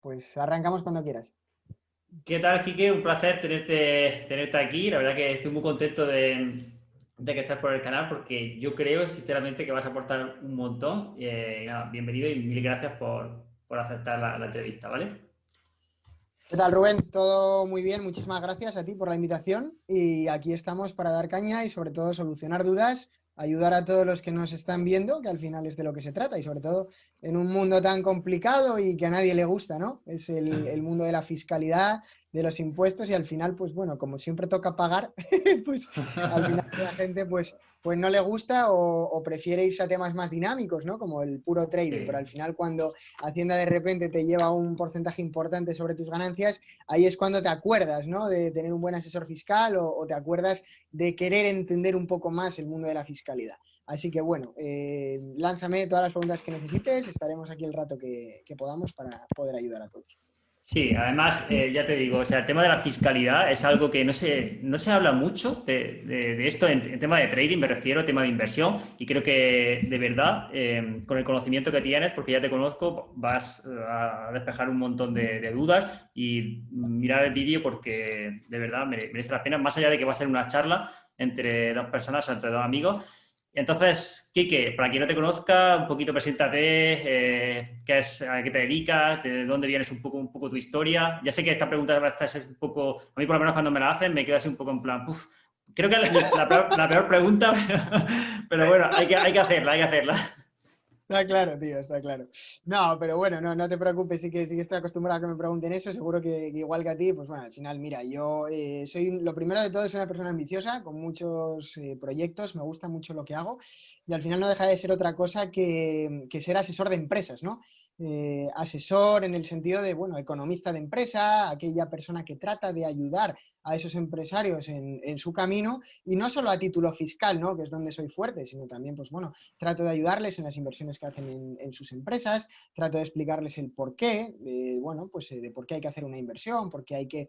Pues arrancamos cuando quieras. ¿Qué tal, Quique? Un placer tenerte aquí. La verdad que estoy muy contento de que estés por el canal porque yo creo sinceramente que vas a aportar un montón. Nada, bienvenido y mil gracias por aceptar la entrevista, ¿vale? ¿Qué tal, Rubén? Todo muy bien, muchísimas gracias a ti por la invitación y aquí estamos para dar caña y sobre todo solucionar dudas, ayudar a todos los que nos están viendo, que al final es de lo que se trata y sobre todo en un mundo tan complicado y que a nadie le gusta, ¿no? Es el mundo de la fiscalidad, de los impuestos y al final, pues bueno, como siempre toca pagar, pues al final la gente pues no le gusta o prefiere irse a temas más dinámicos, ¿no? Como el puro trading, pero al Sí. final cuando Hacienda de repente te lleva un porcentaje importante sobre tus ganancias, ahí es cuando te acuerdas, ¿no? De tener un buen asesor fiscal o te acuerdas de querer entender un poco más el mundo de la fiscalidad. Así que bueno, lánzame todas las preguntas que necesites, estaremos aquí el rato que podamos para poder ayudar a todos. Sí, además, ya te digo, o sea, el tema de la fiscalidad es algo que no se habla mucho de esto en tema de trading, me refiero, tema de inversión, y creo que de verdad, con el conocimiento que tienes, porque ya te conozco, vas a despejar un montón de dudas y mirar el vídeo porque de verdad merece la pena, más allá de que va a ser una charla entre dos personas o entre dos amigos. Entonces, Quique, para quien no te conozca, un poquito preséntate, a qué te dedicas, de dónde vienes un poco tu historia. Ya sé que esta pregunta a veces es un poco, a mí por lo menos cuando me la hacen me quedo así un poco en plan, puf, creo que es la peor pregunta, pero bueno, hay que hacerla, hay que hacerla. Está claro, tío, está claro. No, pero bueno, no te preocupes, sí que estoy acostumbrado a que me pregunten eso, seguro que igual que a ti, pues bueno, al final, mira, yo lo primero de todo, soy una persona ambiciosa, con muchos proyectos, me gusta mucho lo que hago, y al final no deja de ser otra cosa que ser asesor de empresas, ¿no? Asesor en el sentido de, bueno, economista de empresa, aquella persona que trata de ayudar a esos empresarios en su camino, y no solo a título fiscal, ¿no? Que es donde soy fuerte, sino también, pues bueno, trato de ayudarles en las inversiones que hacen en sus empresas, trato de explicarles el porqué, bueno, pues de por qué hay que hacer una inversión, por qué hay que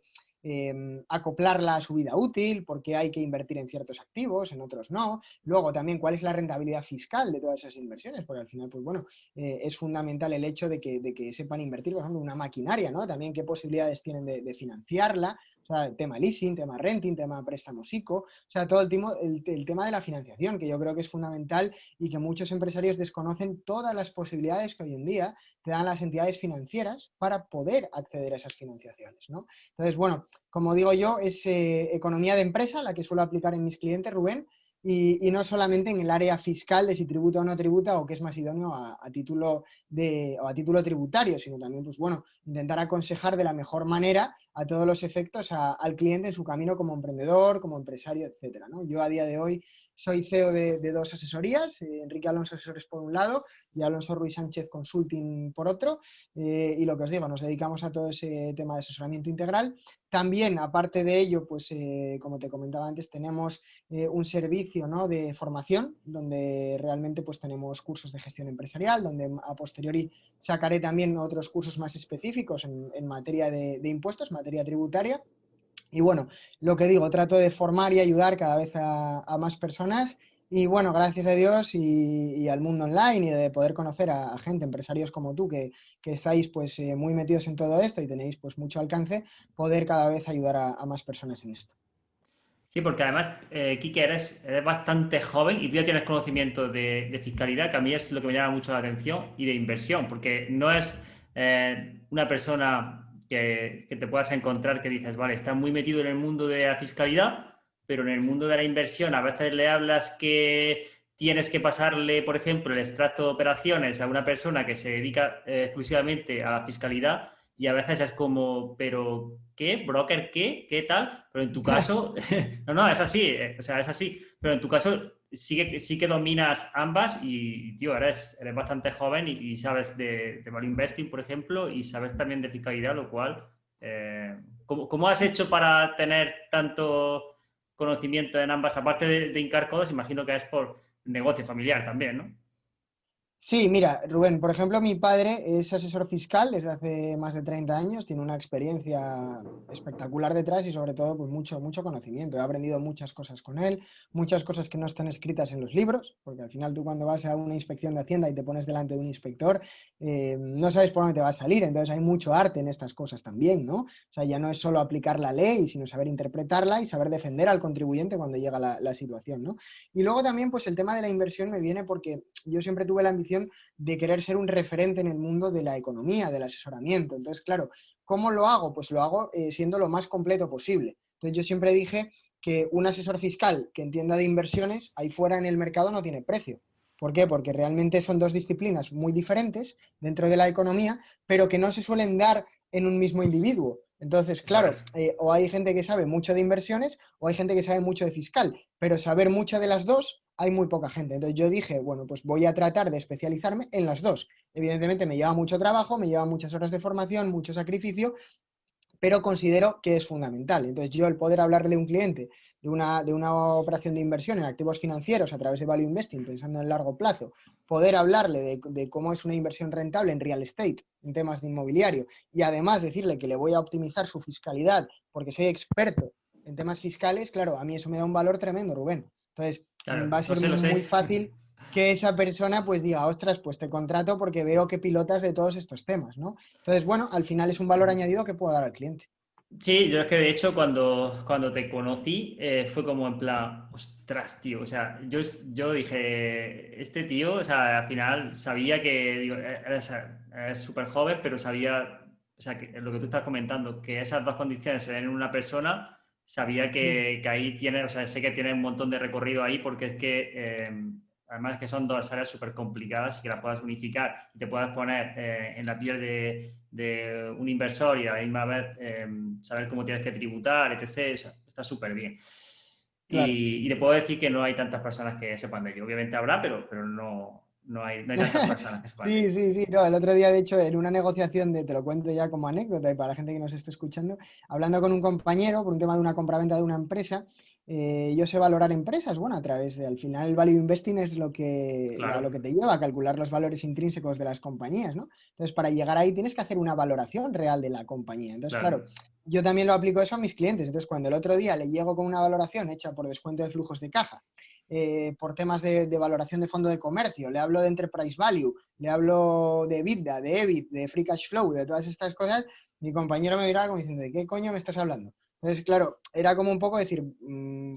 acoplarla a su vida útil, por qué hay que invertir en ciertos activos, en otros no. Luego también cuál es la rentabilidad fiscal de todas esas inversiones, porque al final, pues bueno, es fundamental el hecho de que sepan invertir, por ejemplo, en una maquinaria, ¿no? También qué posibilidades tienen de financiarla, o sea, tema leasing, tema renting, tema préstamos ICO, o sea, todo el tema de la financiación, que yo creo que es fundamental y que muchos empresarios desconocen todas las posibilidades que hoy en día te dan las entidades financieras para poder acceder a esas financiaciones, ¿no? Entonces, bueno, como digo yo, es economía de empresa la que suelo aplicar en mis clientes, Rubén, y no solamente en el área fiscal de si tributa o no tributa o qué es más idóneo o a título tributario, sino también, pues bueno, intentar aconsejar de la mejor manera a todos los efectos al cliente en su camino como emprendedor, como empresario, etcétera, ¿no? Yo a día de hoy soy CEO de dos asesorías, Enrique Alonso Asesores por un lado y Alonso Ruiz Sánchez Consulting por otro, y lo que os digo, nos dedicamos a todo ese tema de asesoramiento integral. También, aparte de ello, pues como te comentaba antes, tenemos un servicio, ¿no?, de formación, donde realmente pues tenemos cursos de gestión empresarial, donde a posteriori sacaré también otros cursos más específicos en materia de impuestos, materia tributaria. Y bueno, lo que digo, trato de formar y ayudar cada vez a más personas. Y bueno, gracias a Dios y al mundo online y de poder conocer a gente, empresarios como tú, que estáis pues muy metidos en todo esto y tenéis pues mucho alcance, poder cada vez ayudar a más personas en esto. Sí, porque además, Quique, eres bastante joven y tú ya tienes conocimiento de fiscalidad, que a mí es lo que me llama mucho la atención, y de inversión, porque no es una persona que te puedas encontrar que dices, vale, está muy metido en el mundo de la fiscalidad, pero en el mundo de la inversión a veces le hablas que tienes que pasarle, por ejemplo, el extracto de operaciones a una persona que se dedica exclusivamente a la fiscalidad y a veces es como, pero ¿qué? ¿Broker qué? ¿Qué tal? Pero en tu caso, no, no, es así, o sea, es así, pero en tu caso sí que dominas ambas y, tío, eres bastante joven y sabes de value investing, por ejemplo, y sabes también de fiscalidad, lo cual, ¿cómo has hecho para tener tanto conocimiento en ambas? Aparte de hincar codos, imagino que es por negocio familiar también, ¿no? Sí, mira, Rubén, por ejemplo, mi padre es asesor fiscal desde hace más de 30 años, tiene una experiencia espectacular detrás y sobre todo pues mucho conocimiento. He aprendido muchas cosas con él, muchas cosas que no están escritas en los libros, porque al final tú cuando vas a una inspección de Hacienda y te pones delante de un inspector, no sabes por dónde te va a salir, entonces hay mucho arte en estas cosas también, ¿no? O sea, ya no es solo aplicar la ley, sino saber interpretarla y saber defender al contribuyente cuando llega la situación, ¿no? Y luego también pues el tema de la inversión me viene porque yo siempre tuve la ambición de querer ser un referente en el mundo de la economía, del asesoramiento. Entonces, claro, ¿cómo lo hago? Pues lo hago siendo lo más completo posible. Entonces, yo siempre dije que un asesor fiscal que entienda de inversiones ahí fuera en el mercado no tiene precio. ¿Por qué? Porque realmente son dos disciplinas muy diferentes dentro de la economía, pero que no se suelen dar en un mismo individuo. Entonces, Eso claro, es. o hay gente que sabe mucho de inversiones o hay gente que sabe mucho de fiscal, pero saber mucho de las dos hay muy poca gente. Entonces yo dije, bueno, pues voy a tratar de especializarme en las dos. Evidentemente me lleva mucho trabajo, me lleva muchas horas de formación, mucho sacrificio, pero considero que es fundamental. Entonces yo el poder hablarle a un cliente de una operación de inversión en activos financieros a través de Value Investing, pensando en largo plazo, poder hablarle de cómo es una inversión rentable en real estate, en temas de inmobiliario, y además decirle que le voy a optimizar su fiscalidad porque soy experto en temas fiscales, claro, a mí eso me da un valor tremendo, Rubén. Entonces, Claro, va a lo ser sé, lo sé. muy fácil que esa persona pues diga, ostras, pues te contrato porque veo que pilotas de todos estos temas, ¿no? Entonces, bueno, al final es un valor añadido que puedo dar al cliente. Sí, yo es que de hecho cuando te conocí fue como en plan, ostras, tío, o sea, yo dije, este tío, o sea, al final sabía que, digo, es súper joven, pero sabía, o sea, que lo que tú estás comentando, que esas dos condiciones se den en una persona, sabía Mm. que ahí tiene, o sea, sé que tiene un montón de recorrido ahí porque es que, además que son dos áreas súper complicadas y que las puedas unificar y te puedas poner en la piel de un inversor y a la misma vez saber cómo tienes que tributar, etc. O sea, está súper bien. Claro. Y te puedo decir que no hay tantas personas que sepan de ello. Obviamente habrá, pero no hay tantas personas que sepan de Sí, ello. sí, sí. No, el otro día, de hecho, en una negociación te lo cuento ya como anécdota y para la gente que nos esté escuchando, hablando con un compañero por un tema de una compraventa de una empresa, yo sé valorar empresas, bueno, a través de, al final, el value investing es a lo Claro, que te lleva a calcular los valores intrínsecos de las compañías, ¿no? Entonces, para llegar ahí tienes que hacer una valoración real de la compañía. Entonces, claro. claro, yo también lo aplico eso a mis clientes. Entonces, cuando el otro día le llego con una valoración hecha por descuento de flujos de caja, por temas de valoración de fondo de comercio, le hablo de enterprise value, le hablo de EBITDA, de EBIT, de free cash flow, de todas estas cosas, mi compañero me miraba como diciendo, ¿de qué coño me estás hablando? Entonces, claro, era como un poco decir,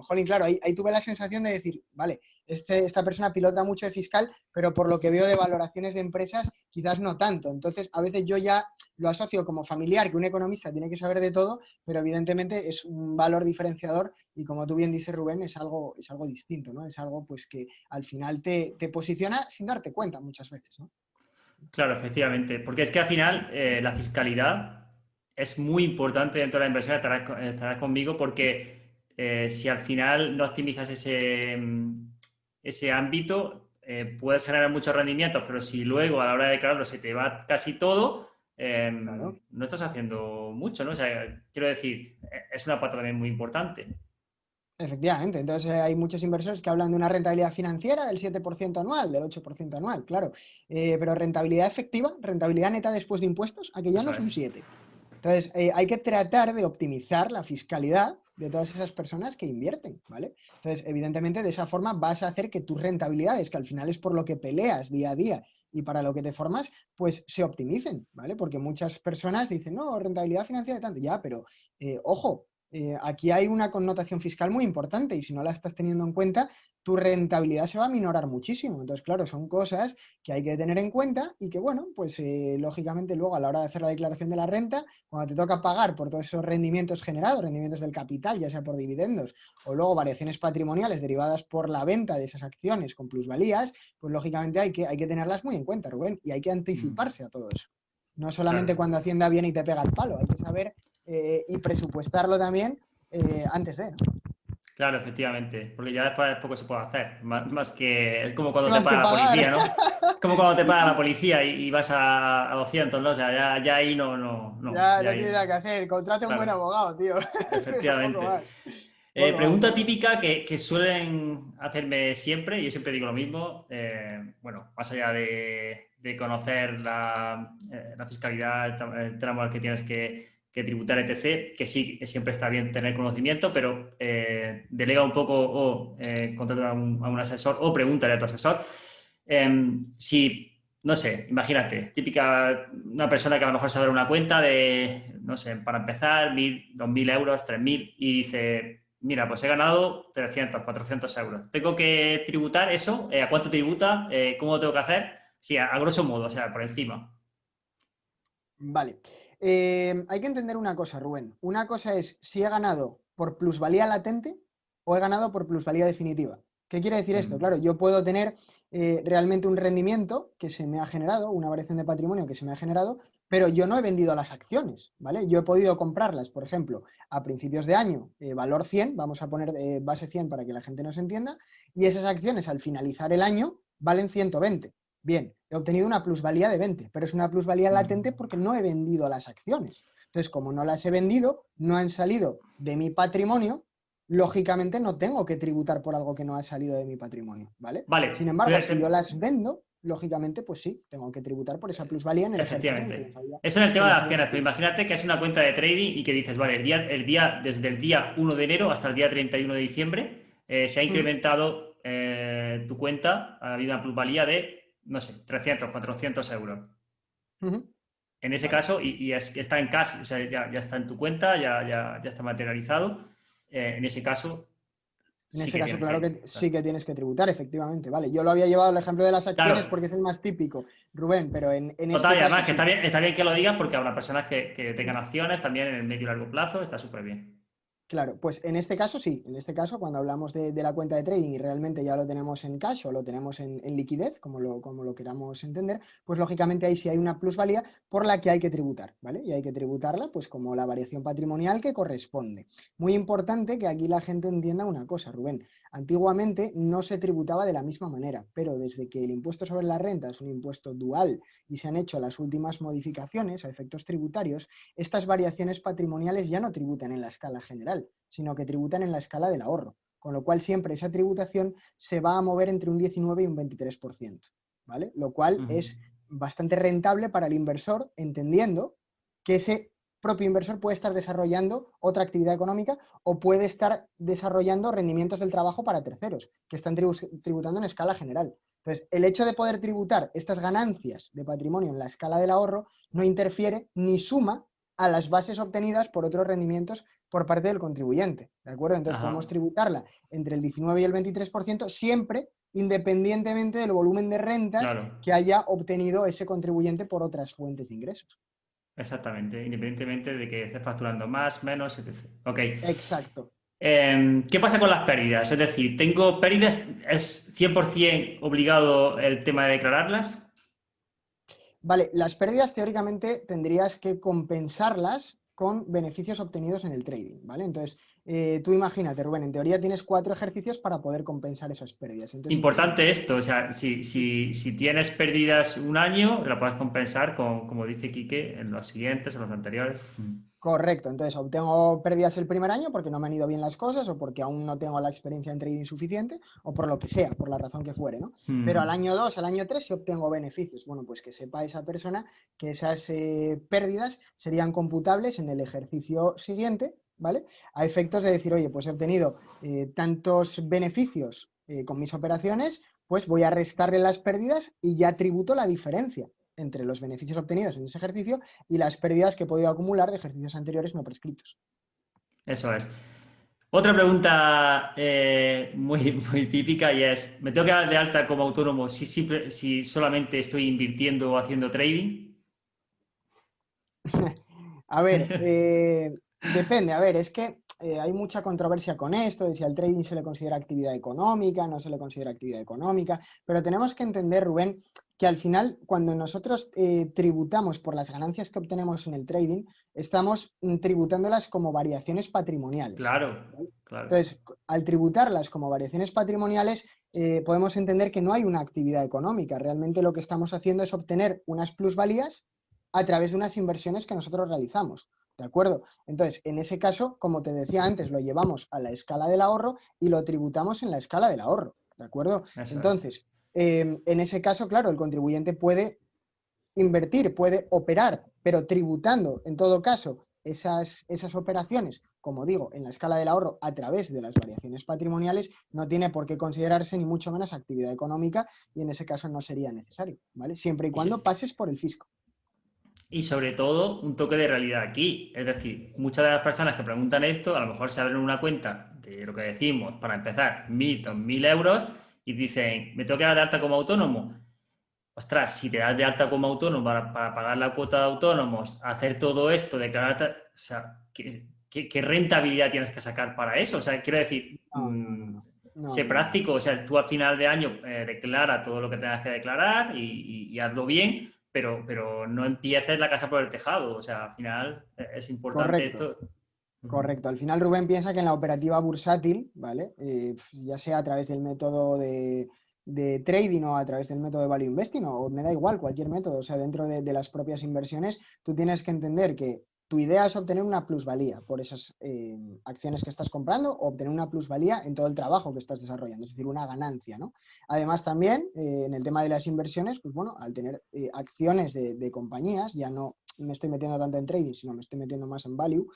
jolín, claro, ahí tuve la sensación de decir, vale, esta persona pilota mucho de fiscal, pero por lo que veo de valoraciones de empresas, quizás no tanto. Entonces, a veces yo ya lo asocio como familiar, que un economista tiene que saber de todo, pero evidentemente es un valor diferenciador y como tú bien dices, Rubén, es algo distinto, ¿no? Es algo pues que al final te posiciona sin darte cuenta muchas veces, ¿no? Claro, efectivamente. Porque es que al final la fiscalidad es muy importante dentro de la inversión, estarás conmigo, porque si al final no optimizas ese ámbito, puedes generar muchos rendimientos, pero si luego a la hora de declararlo se te va casi todo, Claro. no estás haciendo mucho, ¿no? O sea, quiero decir, es una pata también muy importante. Efectivamente, entonces hay muchos inversores que hablan de una rentabilidad financiera del 7% anual, del 8% anual, claro. Pero rentabilidad efectiva, rentabilidad neta después de impuestos, aquí ya no Eso es un es. 7. Entonces, hay que tratar de optimizar la fiscalidad de todas esas personas que invierten, ¿vale? Entonces, evidentemente, de esa forma vas a hacer que tus rentabilidades, que al final es por lo que peleas día a día y para lo que te formas, pues se optimicen, ¿vale? Porque muchas personas dicen, no, rentabilidad financiera de tanto, ya, pero ojo, aquí hay una connotación fiscal muy importante y si no la estás teniendo en cuenta, tu rentabilidad se va a minorar muchísimo. Entonces, claro, son cosas que hay que tener en cuenta y que, bueno, pues lógicamente luego a la hora de hacer la declaración de la renta, cuando te toca pagar por todos esos rendimientos generados, rendimientos del capital, ya sea por dividendos o luego variaciones patrimoniales derivadas por la venta de esas acciones con plusvalías, pues lógicamente hay que tenerlas muy en cuenta, Rubén, y hay que Mm, anticiparse a todo eso. No claro. solamente cuando Hacienda viene y te pega el palo, hay que saber y presupuestarlo también antes de, ¿no? Claro, efectivamente, porque ya después poco se puede hacer, más que es como cuando te Más que paga la pagar. policía, ¿no? Es como cuando te paga la policía y vas a 200, ¿no? O sea, ya ahí no, Ya ya no tiene ahí, nada que hacer. Contrate un buen claro, abogado, tío. Pero poco efectivamente. más. Pregunta típica que suelen hacerme siempre, y yo siempre digo lo mismo, bueno, más allá de conocer la fiscalidad, el tramo al que tienes que tributar, etc., que sí, que siempre está bien tener conocimiento, pero delega un poco o contrata a un asesor o pregúntale a tu asesor. Si, no sé, imagínate, típica, una persona que a lo mejor se abre una cuenta de, no sé, para empezar, 1.000, 2.000 euros, 3.000, y dice, mira, pues he ganado 300, 400 euros. ¿Tengo que tributar eso? ¿A cuánto tributa? ¿Cómo lo tengo que hacer? Sí, a grosso modo, o sea, por encima. Vale. Hay que entender una cosa, Rubén. Una cosa es si he ganado por plusvalía latente o he ganado por plusvalía definitiva. ¿Qué quiere decir esto? Claro, yo puedo tener realmente un rendimiento que se me ha generado, una variación de patrimonio que se me ha generado, pero yo no he vendido las acciones, ¿vale? Yo he podido comprarlas, por ejemplo, a principios de año, valor 100, vamos a poner base 100 para que la gente nos entienda, y esas acciones al finalizar el año valen 120. Bien, he obtenido una plusvalía de 20, pero es una plusvalía latente porque no he vendido las acciones. Entonces, como no las he vendido, no han salido de mi patrimonio, lógicamente no tengo que tributar por algo que no ha salido de mi patrimonio, ¿vale? Sin Vale, embargo, si yo las vendo, lógicamente, pues sí, tengo que tributar por esa plusvalía en el ejercicio en efectivamente. Eso es el que tema de las haya acciones, pero vendido. imagínate que es una cuenta de trading y que dices, vale, desde el día 1 de enero hasta el día 31 de diciembre se ha Ujú, incrementado tu cuenta, ha habido una plusvalía de, no sé, 300, 400 euros. ujú. En ese Vale. caso, y es que está en cash, o sea, ya está en tu cuenta, ya está materializado, en ese caso En sí ese que caso, tienes claro que que tributar. sí que tienes que tributar, efectivamente, ¿vale? Yo lo había llevado al ejemplo de las acciones Claro, porque es el más típico, Rubén, pero en total, este y caso además que sí. está bien que lo digas porque habrá personas que tengan acciones también en el medio y largo plazo, está súper bien. Claro, pues en este caso sí, en este caso cuando hablamos de la cuenta de trading y realmente ya lo tenemos en cash o lo tenemos en liquidez, como lo queramos entender, pues lógicamente ahí sí hay una plusvalía por la que hay que tributar, ¿vale? Y hay que tributarla pues como la variación patrimonial que corresponde. Muy importante que aquí la gente entienda una cosa, Rubén. Antiguamente no se tributaba de la misma manera, pero desde que el impuesto sobre la renta es un impuesto dual y se han hecho las últimas modificaciones a efectos tributarios, estas variaciones patrimoniales ya no tributan en la escala general, sino que tributan en la escala del ahorro, con lo cual siempre esa tributación se va a mover entre un 19 y un 23%, ¿vale? Lo cual Ujú. es bastante rentable para el inversor, entendiendo que ese propio inversor puede estar desarrollando otra actividad económica o puede estar desarrollando rendimientos del trabajo para terceros, que están tributando en escala general. Entonces, el hecho de poder tributar estas ganancias de patrimonio en la escala del ahorro no interfiere ni suma a las bases obtenidas por otros rendimientos por parte del contribuyente, ¿de acuerdo? Entonces podemos Ajá, tributarla entre el 19 y el 23% siempre independientemente del volumen de rentas claro, que haya obtenido ese contribuyente por otras fuentes de ingresos. exactamente, independientemente de que estés facturando más, menos, etc. Ok. Exacto. ¿Qué pasa con las pérdidas? Es decir, ¿tengo pérdidas? ¿Es 100% obligado el tema de declararlas? Vale, las pérdidas teóricamente tendrías que compensarlas con beneficios obtenidos en el trading, ¿vale? Entonces, tú imagínate, Rubén, en teoría tienes 4 ejercicios para poder compensar esas pérdidas. Entonces, Importante esto, o sea, si tienes pérdidas un año, la puedes compensar con, como dice Quique, en los siguientes, en los anteriores. correcto, entonces obtengo pérdidas el primer año porque no me han ido bien las cosas o porque aún no tengo la experiencia en trading suficiente o por lo que sea, por la razón que fuere, ¿no? Pero al Mm. año 2, al año 3 sí obtengo beneficios. Bueno, pues que sepa esa persona que esas pérdidas serían computables en el ejercicio siguiente, ¿vale? A efectos de decir, oye, pues he obtenido tantos beneficios con mis operaciones, pues voy a restarle las pérdidas y ya tributo la diferencia entre los beneficios obtenidos en ese ejercicio y las pérdidas que he podido acumular de ejercicios anteriores no prescritos. Eso es. Otra pregunta muy, muy típica y es, ¿me tengo que dar de alta como autónomo si solamente estoy invirtiendo o haciendo trading? A ver, depende, a ver, es que hay mucha controversia con esto, de si al trading se le considera actividad económica, no se le considera actividad económica, pero tenemos que entender, Rubén, que al final, cuando nosotros tributamos por las ganancias que obtenemos en el trading, estamos tributándolas como variaciones patrimoniales. Claro, ¿Vale? claro. Entonces, al tributarlas como variaciones patrimoniales, podemos entender que no hay una actividad económica. Realmente lo que estamos haciendo es obtener unas plusvalías a través de unas inversiones que nosotros realizamos. ¿De acuerdo? Entonces, en ese caso, como te decía antes, lo llevamos a la escala del ahorro y lo tributamos en la escala del ahorro. ¿De acuerdo? Eso es. Entonces, en ese caso, claro, el contribuyente puede invertir, puede operar, pero tributando en todo caso esas operaciones, como digo, en la escala del ahorro a través de las variaciones patrimoniales, no tiene por qué considerarse ni mucho menos actividad económica y en ese caso no sería necesario, ¿vale? Siempre y Y, so- cuando pases por el fisco. y sobre todo, un toque de realidad aquí. Es decir, muchas de las personas que preguntan esto, a lo mejor se abren una cuenta de lo que decimos, para empezar, 1.000, 2.000 euros, y dicen, me tengo que dar de alta como autónomo. Ostras, si te das de alta como autónomo para pagar la cuota de autónomos, hacer todo esto, declararte, o sea, ¿qué rentabilidad tienes que sacar para eso? O sea, quiero decir, No, no, no, no. No, sé no, no. práctico, o sea, tú al final de año declara todo lo que tengas que declarar y hazlo bien, pero no empieces la casa por el tejado, o sea, al final es importante Correcto. esto. Ujú. Correcto. Al final Rubén piensa que en la operativa bursátil, ¿vale? Ya sea a través del método de trading o a través del método de value investing, o me da igual cualquier método, o sea, dentro de las propias inversiones, tú tienes que entender que tu idea es obtener una plusvalía por esas acciones que estás comprando o obtener una plusvalía en todo el trabajo que estás desarrollando, es decir, una ganancia, ¿no? Además también en el tema de las inversiones, pues bueno, al tener acciones de compañías, ya no me estoy metiendo tanto en trading, sino me estoy metiendo más en value,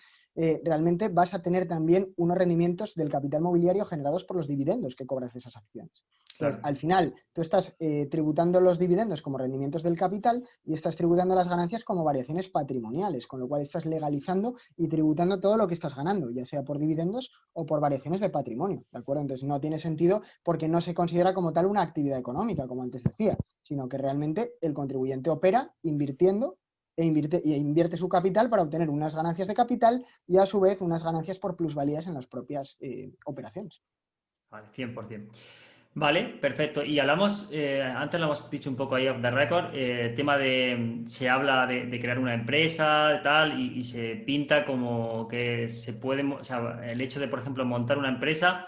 realmente vas a tener también unos rendimientos del capital mobiliario generados por los dividendos que cobras de esas acciones. Entonces, Claro. al final, tú estás tributando los dividendos como rendimientos del capital y estás tributando las ganancias como variaciones patrimoniales, con lo cual estás legalizando y tributando todo lo que estás ganando, ya sea por dividendos o por variaciones de patrimonio, ¿de acuerdo? Entonces, no tiene sentido porque no se considera como tal una actividad económica, como antes decía, sino que realmente el contribuyente opera invirtiendo e invierte su capital para obtener unas ganancias de capital y a su vez unas ganancias por plusvalías en las propias operaciones. Vale, 100%. Vale, perfecto. Y hablamos, antes lo hemos dicho un poco ahí off the record, tema de, se habla de crear una empresa, de tal, y se pinta como que se puede, o sea, el hecho de, por ejemplo, montar una empresa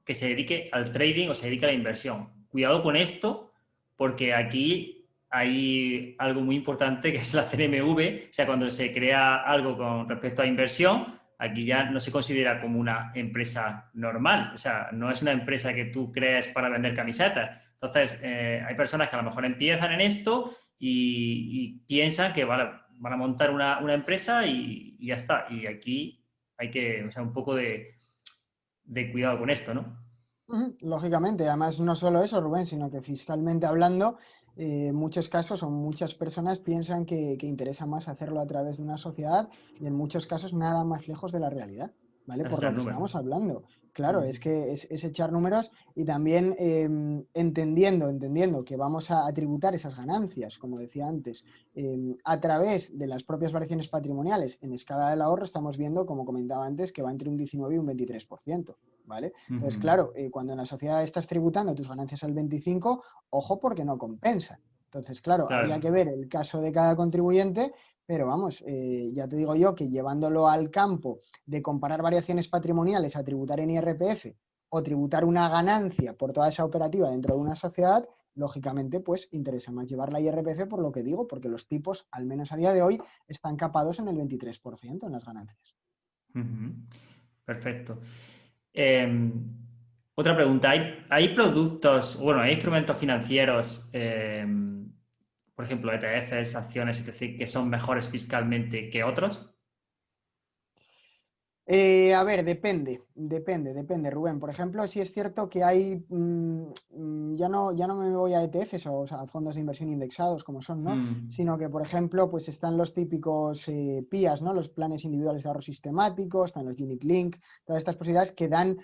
que se dedique al trading o se dedique a la inversión. Cuidado con esto, porque aquí hay algo muy importante que es la CNMV, o sea, cuando se crea algo con respecto a inversión, aquí ya no se considera como una empresa normal, o sea, no es una empresa que tú crees para vender camisetas. Entonces, hay personas que a lo mejor empiezan en esto y piensan que van a montar una empresa y ya está. Y aquí hay que, o sea, un poco de cuidado con esto, ¿no? Lógicamente, además no solo eso, Rubén, sino que fiscalmente hablando, en muchos casos o muchas personas piensan que interesa más hacerlo a través de una sociedad y en muchos casos nada más lejos de la realidad, ¿vale? Ese Por es lo el que número. estamos hablando. Claro, Uh es que es echar números y también entendiendo que vamos a tributar esas ganancias, como decía antes, a través de las propias variaciones patrimoniales en escala del ahorro, estamos viendo, como comentaba antes, que va entre un 19 y un 23%. ¿Vale? Entonces, -huh. claro, cuando en la sociedad estás tributando tus ganancias al 25, ojo porque no compensa. Entonces, claro, habría Claro. que ver el caso de cada contribuyente, pero vamos, ya te digo yo que llevándolo al campo de comparar variaciones patrimoniales a tributar en IRPF o tributar una ganancia por toda esa operativa dentro de una sociedad, lógicamente, pues interesa más llevar la IRPF por lo que digo, porque los tipos, al menos a día de hoy, están capados en el 23% en las ganancias. -huh. Perfecto. Eh, otra pregunta, ¿hay productos, bueno, hay instrumentos financieros, por ejemplo, ETFs, acciones, etc., que son mejores fiscalmente que otros? A ver, depende, Rubén. Por ejemplo, si es cierto que hay, ya no me voy a ETFs o sea, a fondos de inversión indexados como son, ¿no? Mm, Sino que, por ejemplo, pues están los típicos PIAs, ¿no? Los planes individuales de ahorro sistemático, están los Unit Link, todas estas posibilidades que dan,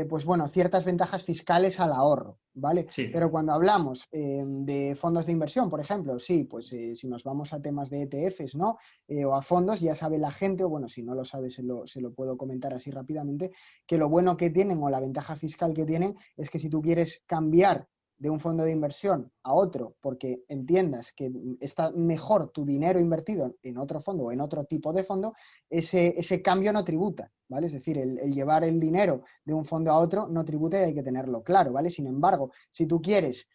pues bueno, ciertas ventajas fiscales al ahorro, ¿vale? sí. Pero cuando hablamos de fondos de inversión, por ejemplo, sí, pues si nos vamos a temas de ETFs, ¿no? O a fondos, ya sabe la gente, o bueno, si no lo sabe, se lo puedo comentar así rápidamente, que lo bueno que tienen o la ventaja fiscal que tienen es que si tú quieres cambiar de un fondo de inversión a otro porque entiendas que está mejor tu dinero invertido en otro fondo o en otro tipo de fondo, ese cambio no tributa, ¿vale? Es decir, el llevar el dinero de un fondo a otro no tributa y hay que tenerlo claro, ¿vale? Sin embargo, si tú quieres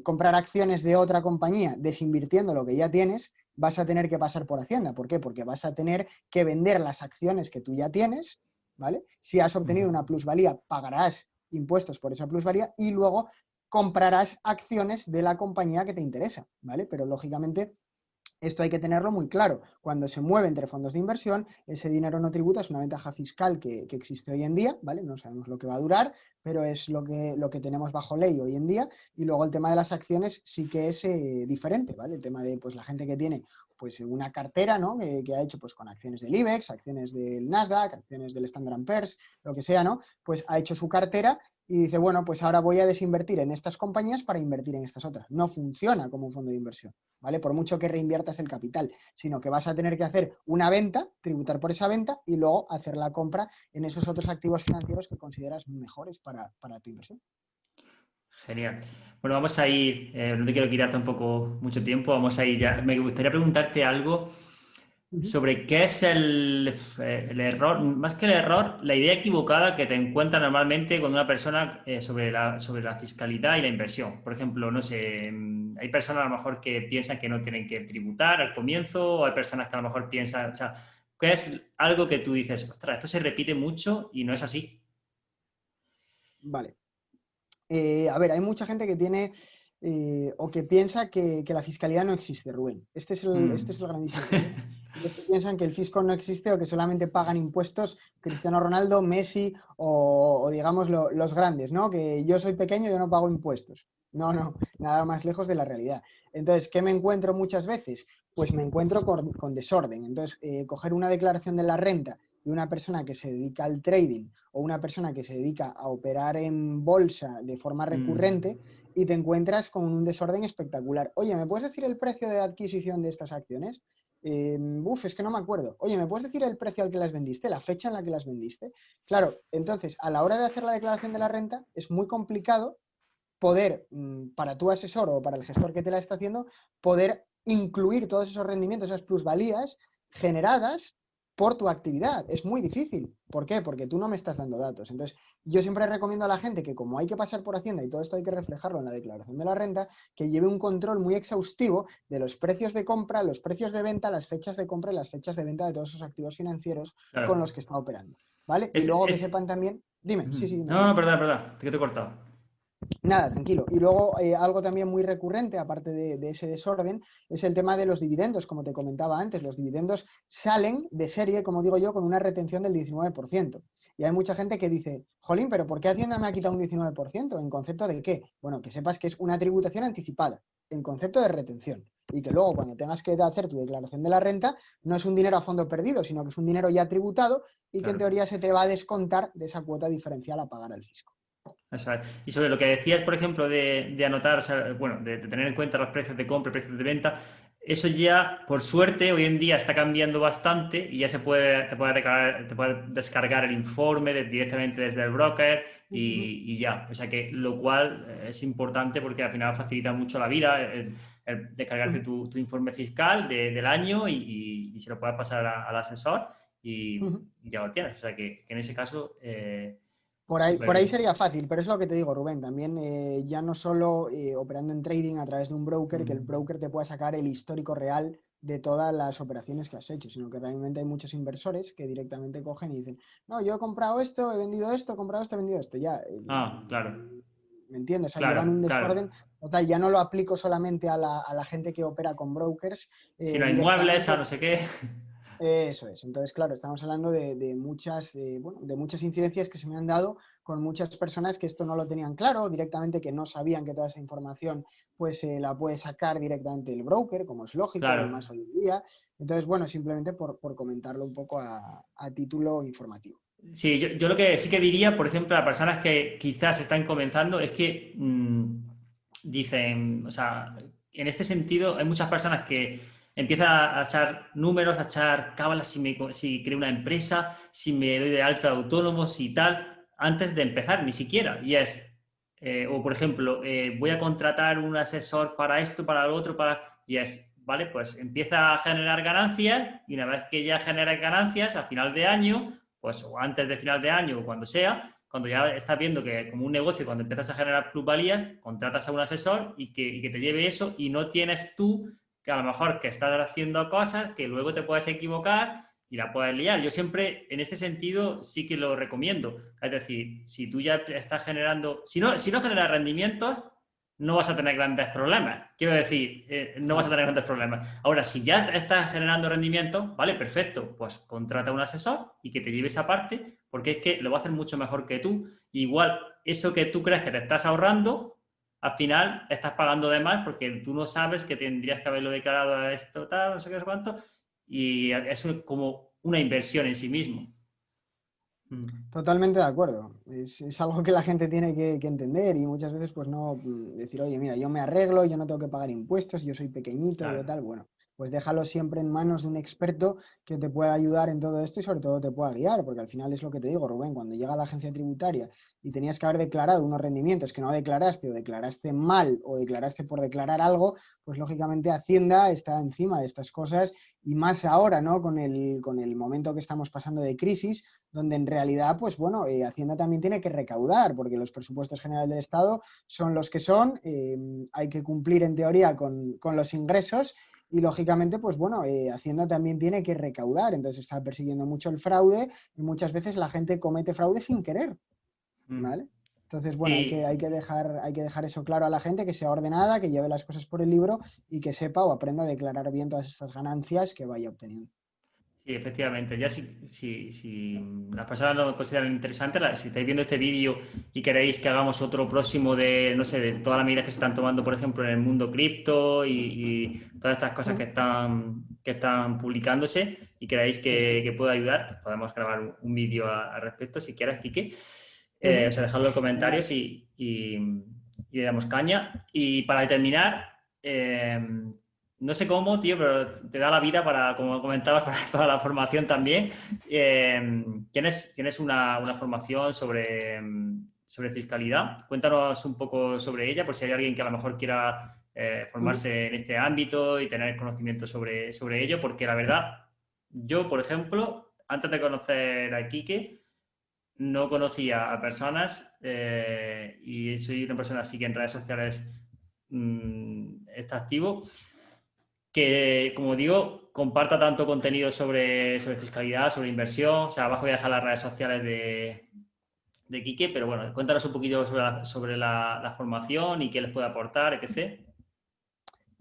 comprar acciones de otra compañía desinvirtiendo lo que ya tienes, vas a tener que pasar por Hacienda. ¿Por qué? Porque vas a tener que vender las acciones que tú ya tienes, ¿vale? Si has obtenido una plusvalía, pagarás impuestos por esa plusvalía y luego comprarás acciones de la compañía que te interesa, ¿vale? Pero lógicamente esto hay que tenerlo muy claro. Cuando se mueve entre fondos de inversión, ese dinero no tributa, es una ventaja fiscal que existe hoy en día, ¿vale? No sabemos lo que va a durar, pero es lo que tenemos bajo ley hoy en día. Y luego el tema de las acciones sí que es diferente, ¿vale? El tema de pues, la gente que tiene pues, una cartera, ¿no? Que ha hecho pues, con acciones del IBEX, acciones del Nasdaq, acciones del Standard Poor's, lo que sea, ¿no? Pues ha hecho su cartera y dice, bueno, pues ahora voy a desinvertir en estas compañías para invertir en estas otras. No funciona como un fondo de inversión. ¿Vale? Por mucho que reinviertas el capital, sino que vas a tener que hacer una venta, tributar por esa venta y luego hacer la compra en esos otros activos financieros que consideras mejores para tu inversión. Genial. Bueno, vamos a ir, no te quiero quitar tampoco mucho tiempo, vamos a ir ya. Me gustaría preguntarte algo sobre qué es el error, más que el error, la idea equivocada que te encuentras normalmente con una persona sobre la fiscalidad y la inversión. Por ejemplo, no sé, hay personas a lo mejor que piensan que no tienen que tributar al comienzo, o hay personas que a lo mejor piensan, o sea, ¿qué es algo que tú dices, ostras, esto se repite mucho y no es así? Vale. A ver, hay mucha gente que tiene o que piensa que la fiscalidad no existe, Rubén. Este es el grandísimo problema. Los que piensan que el fisco no existe o que solamente pagan impuestos Cristiano Ronaldo, Messi o digamos los grandes, ¿no? Que yo soy pequeño y yo no pago impuestos. No, no, nada más lejos de la realidad. Entonces, ¿qué me encuentro muchas veces? Pues me encuentro con desorden. Entonces, coger una declaración de la renta de una persona que se dedica al trading o una persona que se dedica a operar en bolsa de forma recurrente y te encuentras con un desorden espectacular. Oye, ¿me puedes decir el precio de adquisición de estas acciones? Es que no me acuerdo. Oye, ¿me puedes decir el precio al que las vendiste? ¿La fecha en la que las vendiste? Claro, entonces, a la hora de hacer la declaración de la renta, es muy complicado poder, para tu asesor o para el gestor que te la está haciendo, poder incluir todos esos rendimientos, esas plusvalías generadas por tu actividad. Es muy difícil. ¿Por qué? Porque tú no me estás dando datos. Entonces, yo siempre recomiendo a la gente que como hay que pasar por Hacienda y todo esto hay que reflejarlo en la declaración de la renta, que lleve un control muy exhaustivo de los precios de compra, los precios de venta, las fechas de compra y las fechas de venta de todos esos activos financieros con Claro. los que está operando. ¿Vale? Y Este, luego que este... sepan también, dime, sí, sí, dime, No, no, Rubén. perdón, que te he cortado. Nada, tranquilo. Y luego algo también muy recurrente, aparte de ese desorden, es el tema de los dividendos, como te comentaba antes. Los dividendos salen de serie, como digo yo, con una retención del 19%. Y hay mucha gente que dice, jolín, pero ¿por qué Hacienda me ha quitado un 19%? ¿En concepto de qué? Bueno, que sepas que es una tributación anticipada, en concepto de retención. Y que luego cuando tengas que hacer tu declaración de la renta, no es un dinero a fondo perdido, sino que es un dinero ya tributado y que en Claro. teoría se te va a descontar de esa cuota diferencial a pagar al fisco. Eso es. Y sobre lo que decías, por ejemplo, de anotar, o sea, bueno, de tener en cuenta los precios de compra, precios de venta, eso ya, por suerte, hoy en día está cambiando bastante y ya te puede descargar el informe directamente desde el broker y ya. O sea que lo cual es importante porque al final facilita mucho la vida el descargarte tu informe fiscal del año y se lo puedes pasar al asesor y ya lo tienes. O sea que en ese caso, súper Por ahí bien. sería fácil, pero es lo que te digo, Rubén, también ya no solo operando en trading a través de un broker, que el broker te pueda sacar el histórico real de todas las operaciones que has hecho, sino que realmente hay muchos inversores que directamente cogen y dicen, no, yo he comprado esto, he vendido esto, he comprado esto, he vendido esto, ya, Ah, claro. ¿me entiendes? O sea, llevan Claro, un claro. desorden total, ya no lo aplico solamente a la gente que opera con brokers Si no hay muebles, a directamente. no sé qué. Eso es. Entonces, claro, estamos hablando de muchas, bueno, de muchas incidencias que se me han dado con muchas personas que esto no lo tenían claro, directamente que no sabían que toda esa información pues la puede sacar directamente el broker, como es lógico y Claro. más hoy en día. Entonces, bueno, simplemente por comentarlo un poco a título informativo. Sí, yo lo que sí que diría, por ejemplo, a personas que quizás están comenzando, es que dicen, o sea, en este sentido, hay muchas personas que empiezan a echar números, a echar cábalas si creo una empresa, si me doy de alta de autónomos y tal, antes de empezar, ni siquiera. Y es, o por ejemplo, voy a contratar un asesor para esto, para lo otro, y es, vale, pues empieza a generar ganancias y una vez que ya genera ganancias, a final de año pues o antes de final de año o cuando sea, cuando ya estás viendo que como un negocio, cuando empiezas a generar plusvalías, contratas a un asesor y que te lleve eso y no tienes tú que a lo mejor que estás haciendo cosas que luego te puedes equivocar y la puedes liar. Yo siempre, en este sentido, sí que lo recomiendo. Es decir, si tú ya estás generando, si no generas rendimientos, no vas a tener grandes problemas. Quiero decir, no vas a tener grandes problemas. Ahora, si ya estás generando rendimientos, vale, perfecto, pues contrata un asesor y que te lleve esa parte, porque es que lo va a hacer mucho mejor que tú. Igual, eso que tú crees que te estás ahorrando, al final estás pagando de más porque tú no sabes que tendrías que haberlo declarado a esto, tal, no sé qué, no sé cuánto, y es como una inversión en sí mismo. Totalmente de acuerdo. Es algo que la gente tiene que entender y muchas veces pues no decir, oye, mira, yo me arreglo, yo no tengo que pagar impuestos, yo soy pequeñito, yo Claro. tal. Bueno, pues déjalo siempre en manos de un experto que te pueda ayudar en todo esto y sobre todo te pueda guiar, porque al final es lo que te digo, Rubén, cuando llega la agencia tributaria y tenías que haber declarado unos rendimientos que no declaraste o declaraste mal o declaraste por declarar algo, pues lógicamente Hacienda está encima de estas cosas y más ahora, ¿no? Con el momento que estamos pasando de crisis donde en realidad, pues bueno, Hacienda también tiene que recaudar, porque los presupuestos generales del Estado son los que son, hay que cumplir en teoría con los ingresos y lógicamente, pues bueno, Hacienda también tiene que recaudar, entonces está persiguiendo mucho el fraude y muchas veces la gente comete fraude sin querer, ¿vale? Entonces, bueno, Sí, hay que dejar eso claro a la gente, que sea ordenada, que lleve las cosas por el libro y que sepa o aprenda a declarar bien todas estas ganancias que vaya obteniendo. sí, efectivamente. Ya si las personas lo consideran interesante, si estáis viendo este vídeo y queréis que hagamos otro próximo de, no sé, de todas las medidas que se están tomando, por ejemplo, en el mundo cripto y todas estas cosas que están publicándose y queréis que pueda ayudar, pues podemos grabar un vídeo al respecto si quieres, Quique. O sea, dejadlo en los comentarios Genial. y le damos caña. Y para terminar, no sé cómo, tío, pero te da la vida para, como comentabas, para la formación también. Tienes una formación sobre fiscalidad. Cuéntanos un poco sobre ella, por si hay alguien que a lo mejor quiera formarse en este ámbito y tener conocimiento sobre ello, porque la verdad, yo, por ejemplo, antes de conocer a Quique, no conocía a personas y soy una persona así que en redes sociales está activo, que como digo, comparta tanto contenido sobre fiscalidad, sobre inversión. O sea, abajo voy a dejar las redes sociales de Quique, pero bueno, cuéntanos un poquito sobre la formación y qué les puede aportar, etc.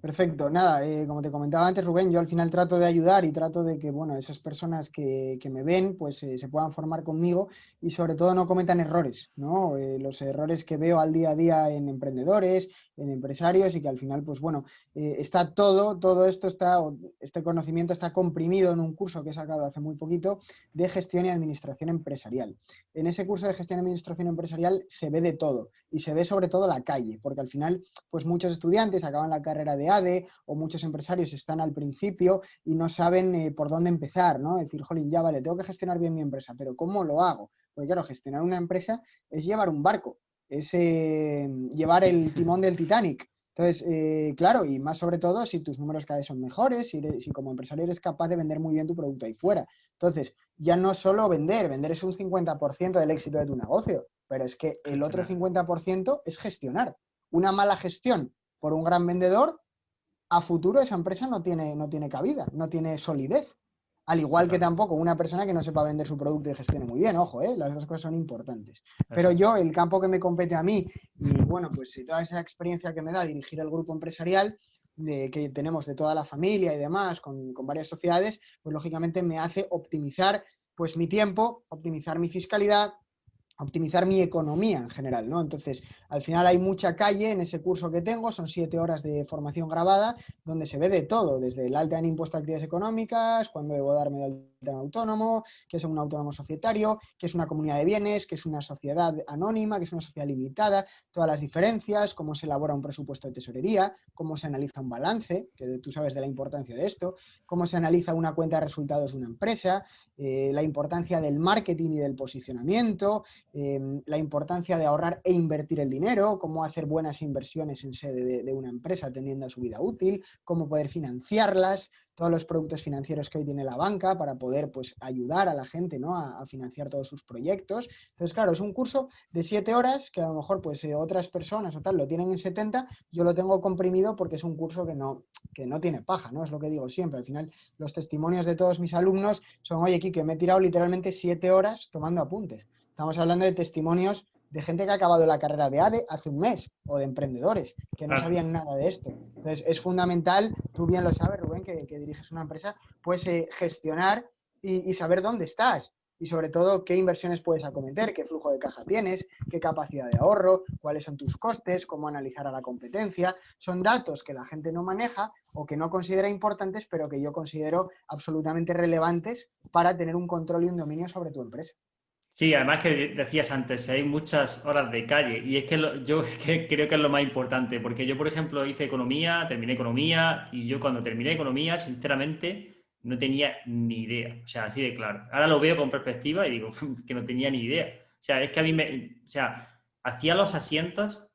Perfecto, nada, como te comentaba antes, Rubén, yo al final trato de ayudar y trato de que, bueno, esas personas que me ven, pues se puedan formar conmigo y sobre todo no cometan errores, ¿no? Los errores que veo al día a día en emprendedores, en empresarios y que al final, pues bueno, está todo esto está, este conocimiento está comprimido en un curso que he sacado hace muy poquito de gestión y administración empresarial. En ese curso de gestión y administración empresarial se ve de todo y se ve sobre todo la calle, porque al final pues muchos estudiantes acaban la carrera de ADE o muchos empresarios están al principio y no saben por dónde empezar, ¿no? Es decir, jolín, ya vale, tengo que gestionar bien mi empresa, pero ¿cómo lo hago? Porque claro, gestionar una empresa es llevar un barco, es llevar el timón del Titanic. Entonces, claro, y más sobre todo si tus números cada vez son mejores, si como empresario eres capaz de vender muy bien tu producto ahí fuera. Entonces, ya no solo vender es un 50% del éxito de tu negocio, pero es que el otro Gestionar. 50% es gestionar. Una mala gestión por un gran vendedor, a futuro esa empresa no tiene cabida, no tiene solidez. Al igual que Total. tampoco una persona que no sepa vender su producto y gestione muy bien, ojo, las dos cosas son importantes. Pero Eso. yo, el campo que me compete a mí, y bueno, pues toda esa experiencia que me da dirigir el grupo empresarial, que tenemos de toda la familia y demás, con varias sociedades, pues lógicamente me hace optimizar pues mi tiempo, optimizar mi fiscalidad, optimizar mi economía en general, ¿no? Entonces, al final hay mucha calle en ese curso que tengo, son 7 horas de formación grabada, donde se ve de todo, desde el alta en impuesto a actividades económicas, cuándo debo darme de alta en autónomo, qué es un autónomo societario, qué es una comunidad de bienes, qué es una sociedad anónima, qué es una sociedad limitada, todas las diferencias, cómo se elabora un presupuesto de tesorería, cómo se analiza un balance, que tú sabes de la importancia de esto, cómo se analiza una cuenta de resultados de una empresa, la importancia del marketing y del posicionamiento, la importancia de ahorrar e invertir el dinero, cómo hacer buenas inversiones en sede de una empresa atendiendo a su vida útil, cómo poder financiarlas, todos los productos financieros que hoy tiene la banca para poder pues ayudar a la gente, ¿no? a financiar todos sus proyectos. Entonces, claro, es un curso de 7 horas que a lo mejor pues otras personas o tal lo tienen en 70, yo lo tengo comprimido porque es un curso que no tiene paja, ¿no? Es lo que digo siempre. Al final, los testimonios de todos mis alumnos son, oye, Quique, me he tirado literalmente 7 horas tomando apuntes. Estamos hablando de testimonios de gente que ha acabado la carrera de ADE hace un mes, o de emprendedores que no Claro. sabían nada de esto. Entonces, es fundamental, tú bien lo sabes, Rubén, que diriges una empresa, pues gestionar y saber dónde estás. Y sobre todo, qué inversiones puedes acometer, qué flujo de caja tienes, qué capacidad de ahorro, cuáles son tus costes, cómo analizar a la competencia. Son datos que la gente no maneja o que no considera importantes, pero que yo considero absolutamente relevantes para tener un control y un dominio sobre tu empresa. Sí, además que decías antes, hay muchas horas de calle y es que yo es que creo que es lo más importante, porque yo, por ejemplo, hice economía, terminé economía y yo cuando terminé economía, sinceramente, no tenía ni idea, o sea, así de claro. Ahora lo veo con perspectiva y digo que no tenía ni idea. O sea, es que a mí o sea, hacía los asientos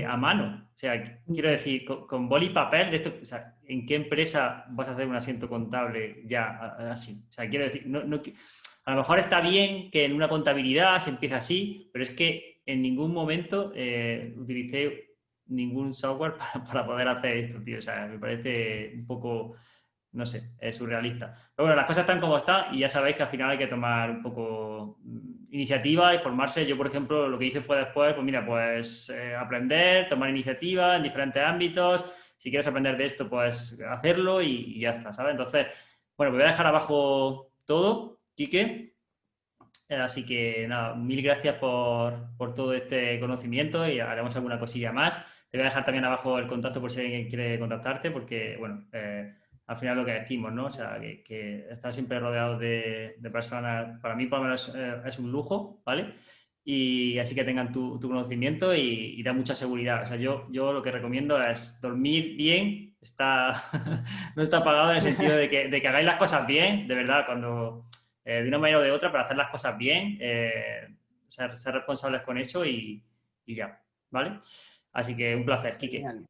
a mano, o sea, quiero decir, con boli y papel, de esto, o sea, ¿en qué empresa vas a hacer un asiento contable ya así? O sea, quiero decir, a lo mejor está bien que en una contabilidad se empiece así, pero es que en ningún momento utilicé ningún software para poder hacer esto, tío. O sea, me parece un poco, no sé, surrealista. Pero bueno, las cosas están como están y ya sabéis que al final hay que tomar un poco iniciativa y formarse. Yo, por ejemplo, lo que hice fue después, pues mira, pues aprender, tomar iniciativa en diferentes ámbitos. Si quieres aprender de esto, pues hacerlo y ya está, ¿sabes? Entonces, bueno, me voy a dejar abajo todo. Quique. Así que nada, mil gracias por todo este conocimiento y haremos alguna cosilla más. Te voy a dejar también abajo el contacto por si alguien quiere contactarte, porque bueno, al final lo que decimos, ¿no? O sea, que estar siempre rodeado de personas, para mí por lo menos es un lujo, ¿vale? Y así que tengan tu conocimiento y da mucha seguridad. O sea, yo lo que recomiendo es dormir bien, no está pagado en el sentido de que hagáis las cosas bien, de verdad, cuando de una manera o de otra para hacer las cosas bien, ser responsables con eso y ya, ¿vale? Así que un placer, Quique. Genial.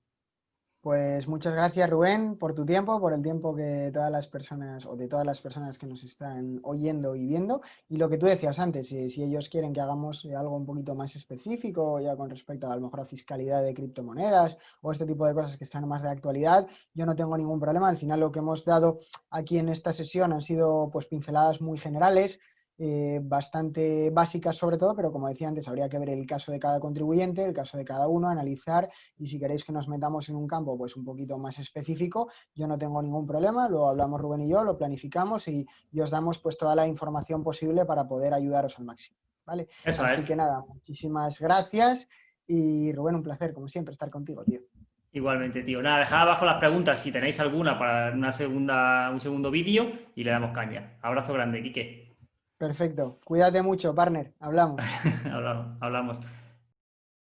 Pues muchas gracias, Rubén, por tu tiempo, por el tiempo que todas las personas o de todas las personas que nos están oyendo y viendo. Y lo que tú decías antes, si ellos quieren que hagamos algo un poquito más específico, ya con respecto a lo mejor a fiscalidad de criptomonedas o este tipo de cosas que están más de actualidad, yo no tengo ningún problema. Al final lo que hemos dado aquí en esta sesión han sido pues pinceladas muy generales, bastante básicas sobre todo, pero como decía antes, habría que ver el caso de cada contribuyente, el caso de cada uno, analizar y si queréis que nos metamos en un campo pues un poquito más específico, yo no tengo ningún problema, lo hablamos Rubén y yo, lo planificamos y os damos pues toda la información posible para poder ayudaros al máximo, ¿vale? Eso Así es. que nada, muchísimas gracias y Rubén, un placer como siempre estar contigo, tío. Igualmente, tío. Nada, dejad abajo las preguntas si tenéis alguna para un segundo vídeo y le damos caña. Abrazo grande, Quique. Perfecto, cuídate mucho, partner, hablamos. Hablamos.